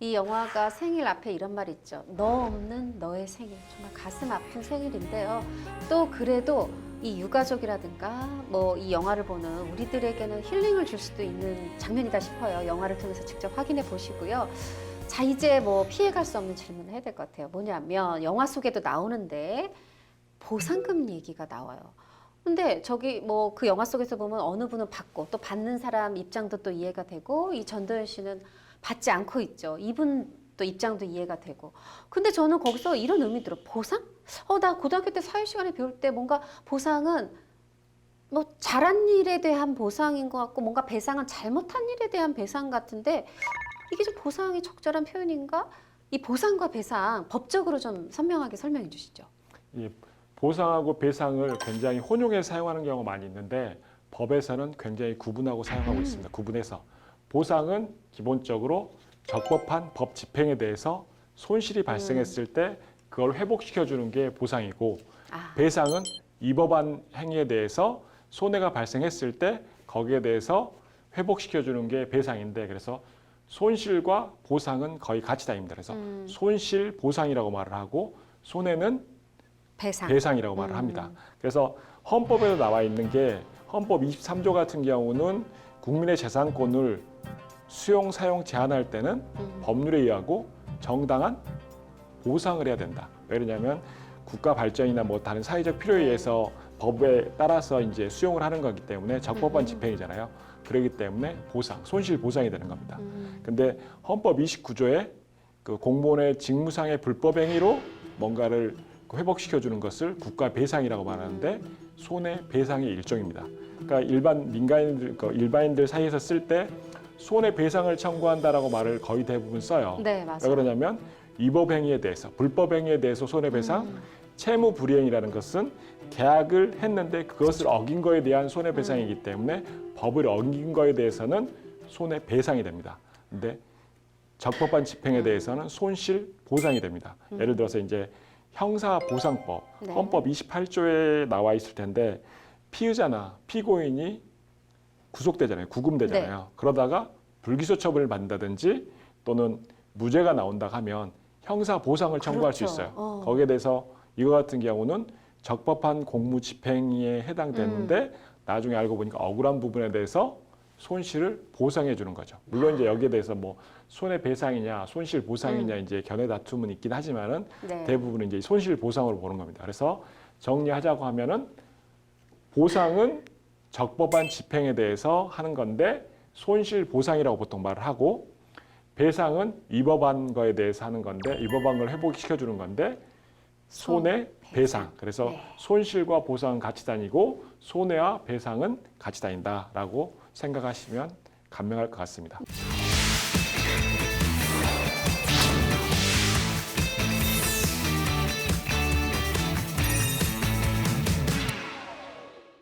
이 영화가 생일 앞에 이런 말이 있죠. 너 없는 너의 생일. 정말 가슴 아픈 생일인데요. 또 그래도 이 유가족이라든가 뭐 이 영화를 보는 우리들에게는 힐링을 줄 수도 있는 장면이다 싶어요. 영화를 통해서 직접 확인해 보시고요. 자, 이제 뭐 피해갈 수 없는 질문을 해야 될 것 같아요. 뭐냐면 영화 속에도 나오는데 보상금 얘기가 나와요. 근데 저기 뭐 그 영화 속에서 보면 어느 분은 받고 또 받는 사람 입장도 또 이해가 되고 이 전도연 씨는 받지 않고 있죠. 이분 또 입장도 이해가 되고. 근데 저는 거기서 이런 의미 들어. 보상? 나 고등학교 때 사회 시간에 배울 때 뭔가 보상은 뭐 잘한 일에 대한 보상인 것 같고 뭔가 배상은 잘못한 일에 대한 배상 같은데 이게 좀 보상이 적절한 표현인가? 이 보상과 배상 법적으로 좀 선명하게 설명해 주시죠. 이 보상하고 배상을 굉장히 혼용해서 사용하는 경우가 많이 있는데 법에서는 굉장히 구분하고 사용하고 있습니다. 구분해서 보상은 기본적으로 적법한 법 집행에 대해서 손실이 발생했을 때 그걸 회복시켜 주는 게 보상이고 배상은 위법한 행위에 대해서 손해가 발생했을 때 거기에 대해서 회복시켜 주는 게 배상인데 그래서 손실과 보상은 거의 같이 다닙니다. 그래서 손실 보상이라고 말을 하고 손해는 배상이라고 말을 합니다. 그래서 헌법에도 나와 있는 게 헌법 23조 같은 경우는 국민의 재산권을 수용, 사용, 제한할 때는 법률에 의하고 정당한 보상을 해야 된다. 왜 그러냐면 국가 발전이나 뭐 다른 사회적 필요에 의해서 법에 따라서 이제 수용을 하는 거기 때문에 적법한 집행이잖아요. 그렇기 때문에 보상, 손실 보상이 되는 겁니다. 근데 헌법 29조에 그 공무원의 직무상의 불법 행위로 뭔가를 회복시켜 주는 것을 국가 배상이라고 말하는데 손해배상의 일종입니다. 그러니까 일반인들 사이에서 쓸 때 손해배상을 청구한다라고 말을 거의 대부분 써요. 네, 맞아요. 왜 그러냐면 위법 행위에 대해서, 불법 행위에 대해서 손해배상, 채무 불이행이라는 것은 계약을 했는데 그것을 어긴 거에 대한 손해배상이기 때문에 법을 어긴 거에 대해서는 손해배상이 됩니다. 근데 적법한 집행에 대해서는 손실보상이 됩니다. 예를 들어서 이제 형사보상법, 헌법 28조에 나와 있을 텐데 피의자나 피고인이 구속되잖아요. 구금되잖아요. 그러다가 불기소 처분을 받는다든지 또는 무죄가 나온다 하면 형사보상을 청구할 수 있어요. 거기에 대해서 이거 같은 경우는 적법한 공무 집행에 해당되는데 나중에 알고 보니까 억울한 부분에 대해서 손실을 보상해 주는 거죠. 물론 이제 여기에 대해서 뭐 손해배상이냐 손실보상이냐 이제 견해 다툼은 있긴 하지만은 대부분은 이제 손실보상으로 보는 겁니다. 그래서 정리하자고 하면은 보상은 적법한 집행에 대해서 하는 건데 손실보상이라고 보통 말을 하고 배상은 위법한 거에 대해서 하는 건데 위법한 걸 회복시켜 주는 건데 손해배상. 그래서 손실과 보상은 같이 다니고 손해와 배상은 같이 다닌다라고 생각하시면 간명할 것 같습니다.